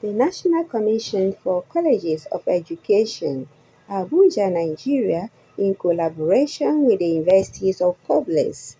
The National Commission for Colleges of Education, Abuja, Nigeria, in collaboration with the universities of Kublenz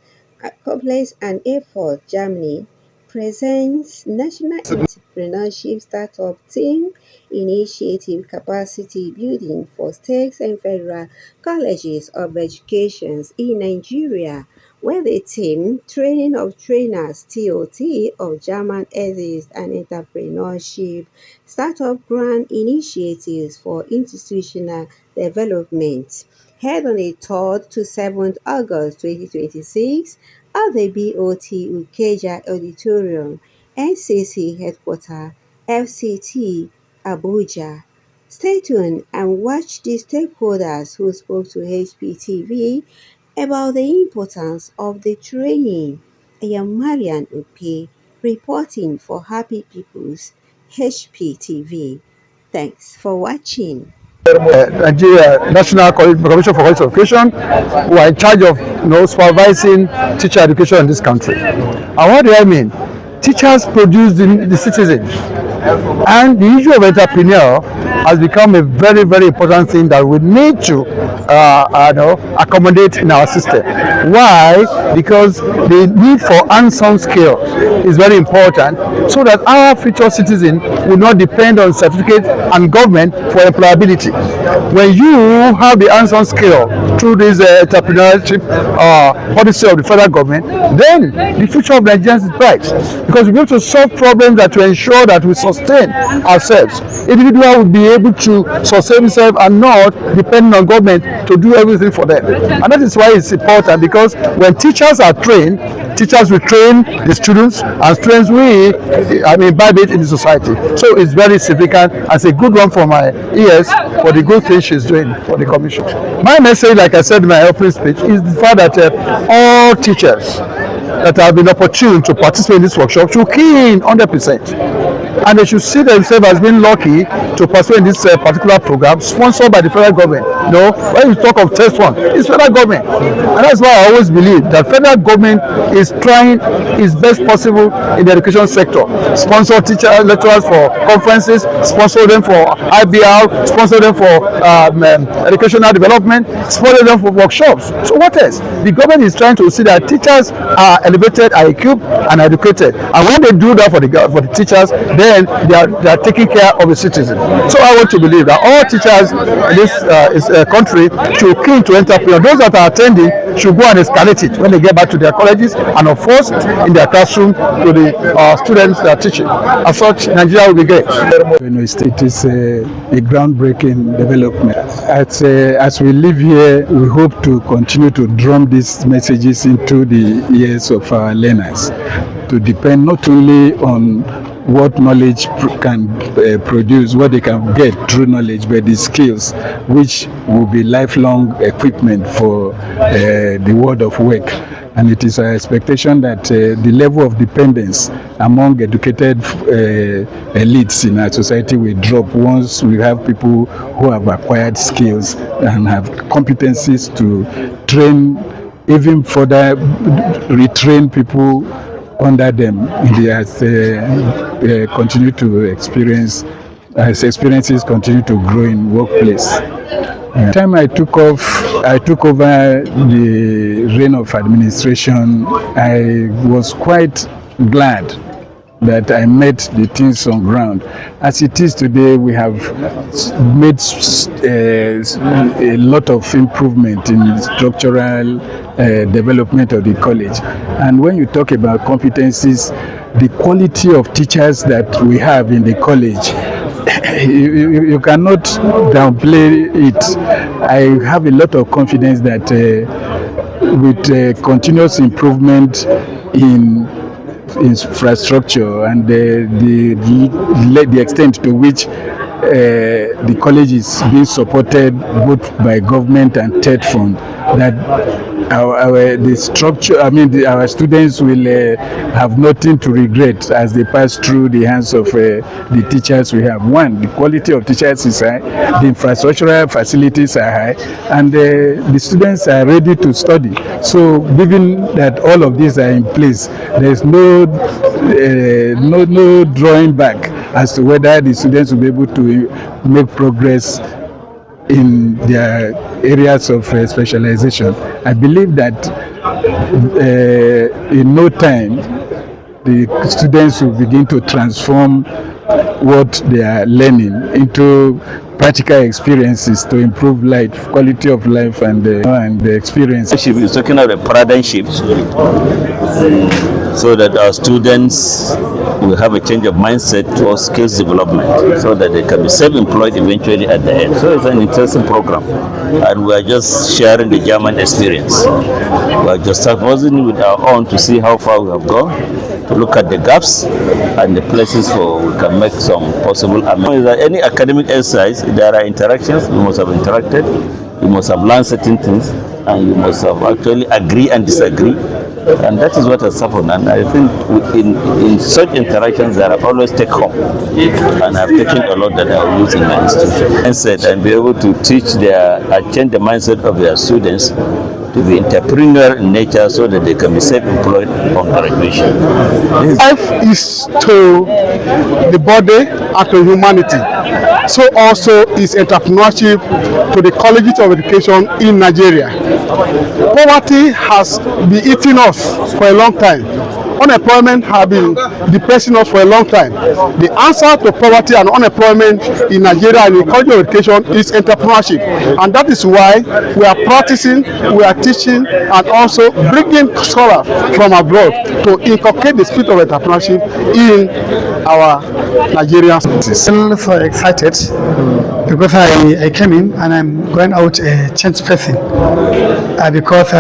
and Erfurt, Germany, presents National Entrepreneurship Startup Team Initiative Capacity Building for State and Federal Colleges of Education in Nigeria, where the team Training of Trainers (TOT) of German Essays and Entrepreneurship Startup Grant Initiatives for Institutional Development, held on the 3rd to 7th August 2026 at the BOT Ukeja Auditorium, Ncce Headquarters, FCT, Abuja. Stay tuned and watch the stakeholders who spoke to HPTV about the importance of the training. I am Marian Upe, reporting for Happy People's HPTV. Thanks for watching. Nigeria National Commission for College Education, who are in charge of supervising teacher education in this country. And what do I mean? Teachers produce the citizens, and the issue of entrepreneur has become a very, very important thing that we need to accommodate in our system. Why? Because the need for hands-on skill is very important, so that our future citizen will not depend on certificate and government for employability. When you have the hands-on skill through this entrepreneurship policy of the federal government, then the future of Nigerians is bright, because we'll be able to solve problems that will ensure that we sustain ourselves. Individual will be able to sustain themselves and not depending on government to do everything for them. And that is why it's important, because when teachers are trained, teachers will train the students, and students will imbibe it in the society. So it's very significant, and it's a good one for my ears for the good thing she's doing for the commission. My message, like I said in my opening speech, is the fact that all teachers that have been opportune to participate in this workshop should key in 100%. And they should see themselves as being lucky to participate in this particular program sponsored by the federal government. When you talk of test fund, it's federal government. And that's why I always believe that federal government is trying its best possible in the education sector. Sponsor teachers, lecturers for conferences, sponsor them for IBR, sponsor them for educational development, sponsor them for workshops. So what else? The government is trying to see that teachers are elevated, are equipped, and educated. And when they do that for the teachers, then they are taking care of the citizens. So I want to believe that all teachers in this country should key to entrepreneur. Those that are attending should go and escalate it when they get back to their colleges, and of course in their classroom to the students that are teaching. As such, Nigeria will be great. It is a groundbreaking development. As we live here, we hope to continue to drum these messages into the ears of our learners, to depend not only on what knowledge can produce, what they can get through knowledge, but the skills which will be lifelong equipment for the world of work. And it is our expectation that the level of dependence among educated elites in our society will drop once we have people who have acquired skills and have competencies to train, even further retrain people under them as they continue to experience, as experiences continue to grow in workplace. The time I took over the reign of administration, I was quite glad that I met the things on ground. As it is today, we have made a lot of improvement in the structural development of the college. And when you talk about competencies, the quality of teachers that we have in the college, you cannot downplay it. I have a lot of confidence that with continuous improvement in infrastructure and the extent to which the college is being supported both by government and TED fund, that our students will have nothing to regret as they pass through the hands of the teachers we have. One, the quality of teachers is high, the infrastructural facilities are high, and the students are ready to study. So given that all of these are in place, there is no drawing back as to whether the students will be able to make progress in their areas of specialization. I believe that in no time, the students will begin to transform what they are learning into practical experiences to improve life, quality of life, and the experience. Is talking about a paradigm shift, so that our students will have a change of mindset towards skills development, so that they can be self-employed eventually at the end. So it's an interesting program, and we are just sharing the German experience. We are just starting with our own to see how far we have gone, to look at the gaps and the places where we can make some possible amendments. Any academic exercise, there are interactions. You must have interacted, you must have learned certain things, and you must have actually agree and disagree. And that is what has happened. And I think in such interactions, there are always take home. And I've taken a lot that I will use in my institution. And be able to teach and change the mindset of their students to be entrepreneurial in nature, so that they can be self-employed on graduation. Life is to the body and to humanity. So also is entrepreneurship to the colleges of education in Nigeria. Poverty has been eating us for a long time. Unemployment has been depressing us for a long time. The answer to poverty and unemployment in Nigeria and in college of education is entrepreneurship. And that is why we are practicing, we are teaching, and also bringing scholars from abroad to inculcate the spirit of entrepreneurship in our Nigerian cities. I'm so excited because I came in and I'm going out a change person because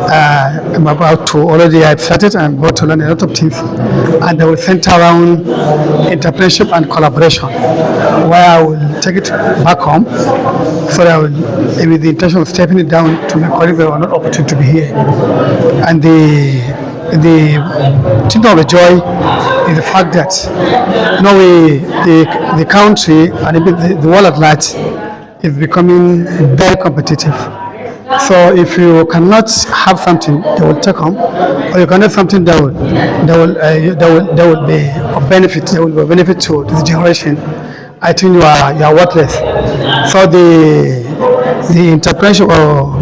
I'm about to I've started and I'm about to learn a lot of things, and I will center around entrepreneurship and collaboration, where I will take it back home, so that I will, with the intention of stepping it down to my colleagues that are not opportunity to be here. And the thing of the joy is the fact that the country and even the world at large is becoming very competitive. So if you cannot have something that will take home, or you cannot have something that will be of benefit, that will be of benefit to the generation, I think you are worthless. So the entrepreneurship or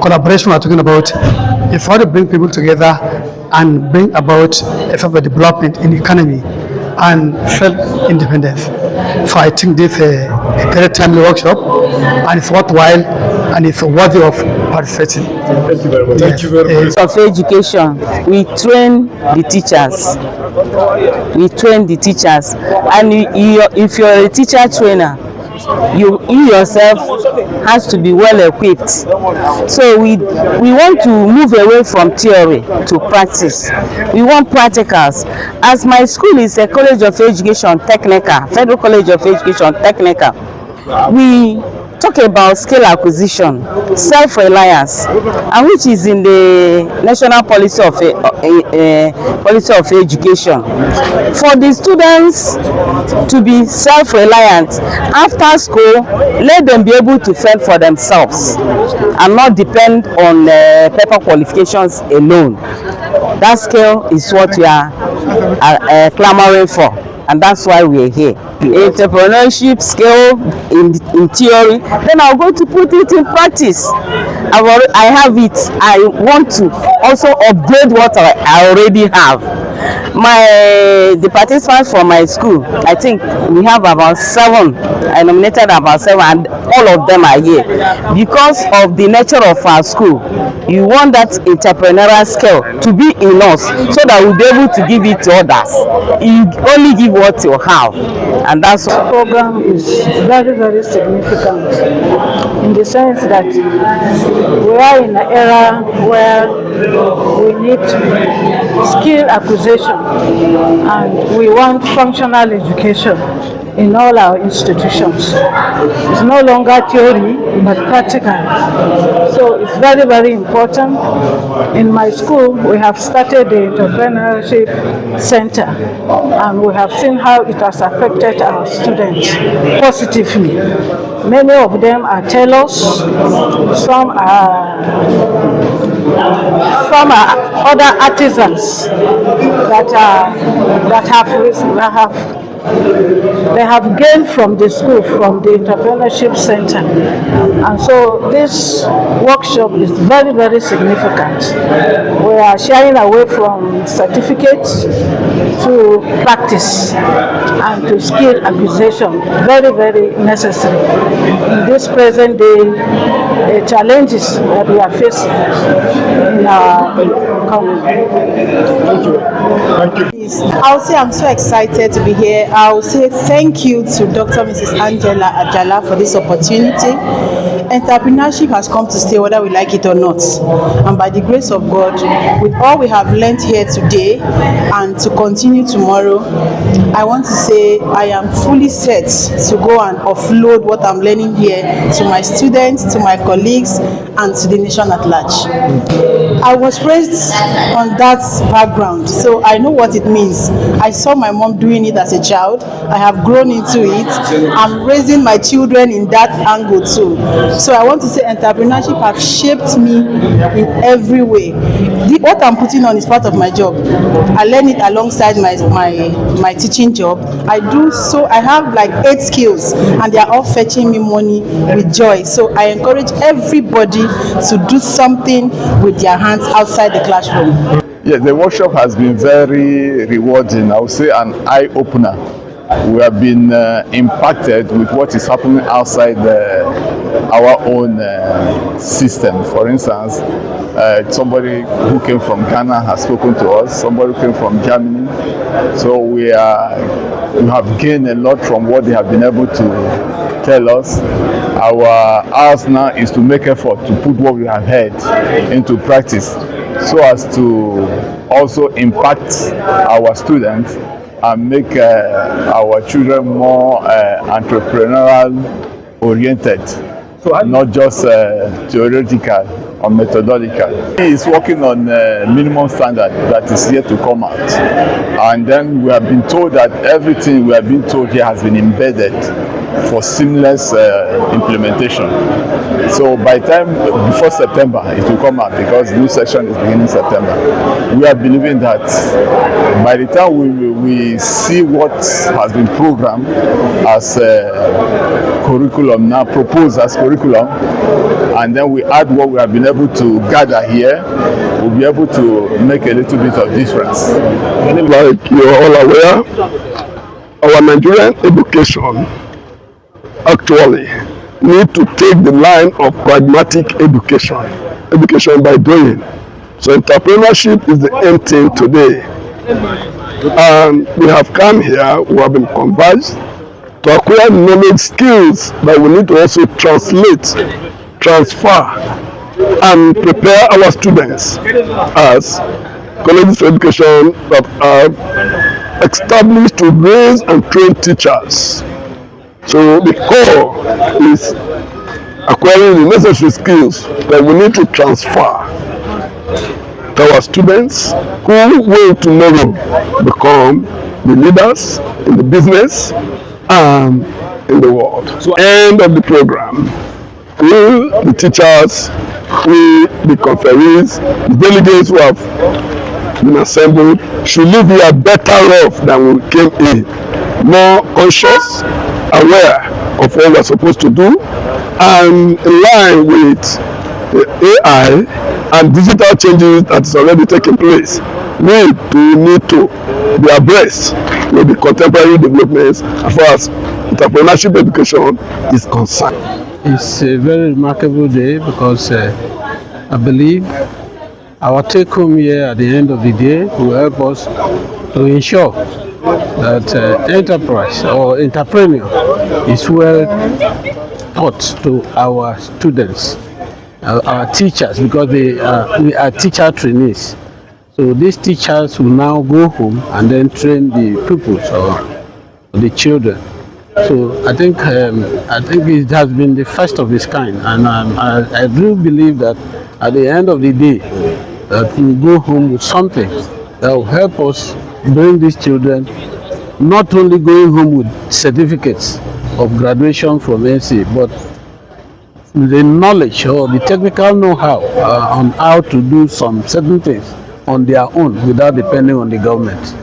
collaboration we are talking about is how to bring people together and bring about a sort of development in the economy and self-independence. So I think this is a very timely workshop, and it's worthwhile, and it's worthy of participating. Thank you very much. Thank you very much. Of education, we train the teachers. And if you're a teacher trainer, you yourself has to be well equipped. So we want to move away from theory to practice. We want practicals. As my school is a college of education technical, Federal College of Education technical, we talk about skill acquisition, self-reliance, and which is in the national policy of education. For the students to be self-reliant after school, let them be able to fend for themselves and not depend on paper qualifications alone. That skill is what we are clamoring for, and that's why we are here. Entrepreneurship skill in theory, then I'll go to put it in practice. I have it. I want to also upgrade what I already have. The participants from my school, I think we have about 7. I nominated about 7, and all of them are here because of the nature of our school. You want that entrepreneurial skill to be in us, so that we'll be able to give it to others. You only give what you have, and that's what. The program is very, very significant in the sense that we are in an era where we need skill acquisition and we want functional education in all our institutions. It's no longer theory, but practical. So it's very, very important. In my school, we have started the Entrepreneurship Center, and we have seen how it has affected our students positively. Many of them are tailors, some are other artisans they have gained from the school, from the entrepreneurship center. And so this workshop is very, very significant. We are shying away from certificates to practice and to skill acquisition. Very, very necessary in this present day challenges that we are facing in our country. Thank you. I'll say I'm so excited to be here. I'll say thank you to Dr. Mrs. Angela Ajala for this opportunity. Entrepreneurship has come to stay whether we like it or not. And by the grace of God, with all we have learned here today and to continue tomorrow, I want to say I am fully set to go and offload what I'm learning here to my students, to my colleagues, and to the nation at large. I was raised on that background, so I know what it means. I saw my mom doing it as a child. I have grown into it. I'm raising my children in that angle too. So I want to say entrepreneurship has shaped me in every way. What I'm putting on is part of my job. I learn it alongside my teaching job. I have like 8 skills and they are all fetching me money with joy. So I encourage everybody to do something with their hands outside the classroom. Yes, the workshop has been very rewarding. I would say an eye-opener. We have been impacted with what is happening outside our own system. For instance, somebody who came from Ghana has spoken to us, somebody who came from Germany. So we have gained a lot from what they have been able to tell us. Our ask now is to make effort to put what we have heard into practice so as to also impact our students and make our children more entrepreneurial oriented, not just theoretical or methodological. He is working on minimum standard that is yet to come out, and then we have been told that everything we have been told here has been embedded for seamless implementation. So by time before September it will come out, because the new session is beginning September. We are believing that by the time we see what has been programmed as curriculum, now proposed as curriculum, and then we add what we have been able to gather here, we'll be able to make a little bit of difference. Like you're all aware, our Nigerian education actually need to take the line of pragmatic education by doing. So entrepreneurship is the end thing today. And we have come here, we have been converged to acquire knowledge, skills that we need to also translate, transfer, and prepare our students as colleges of education that are established to raise and train teachers. So the core is acquiring the necessary skills that we need to transfer to our students who will tomorrow become the leaders in the business and in the world. So end of the program, we, the teachers, we, the conferees, the delegates who have been assembled should leave here better off than we came in, more conscious, aware of what we're supposed to do, and in line with the AI and digital changes that is already taking place. We need to be abreast with the contemporary developments as far as entrepreneurship education is concerned. It's a very remarkable day because I believe our take home here at the end of the day will help us to ensure that enterprise or entrepreneur is well taught to our students, our teachers, because we are teacher trainees. So these teachers will now go home and then train the pupils or the children. So I think it has been the first of its kind, and I do believe that at the end of the day that we go home with something that will help us bring these children not only going home with certificates of graduation from Ncce, but the knowledge or the technical know-how on how to do some certain things on their own without depending on the government.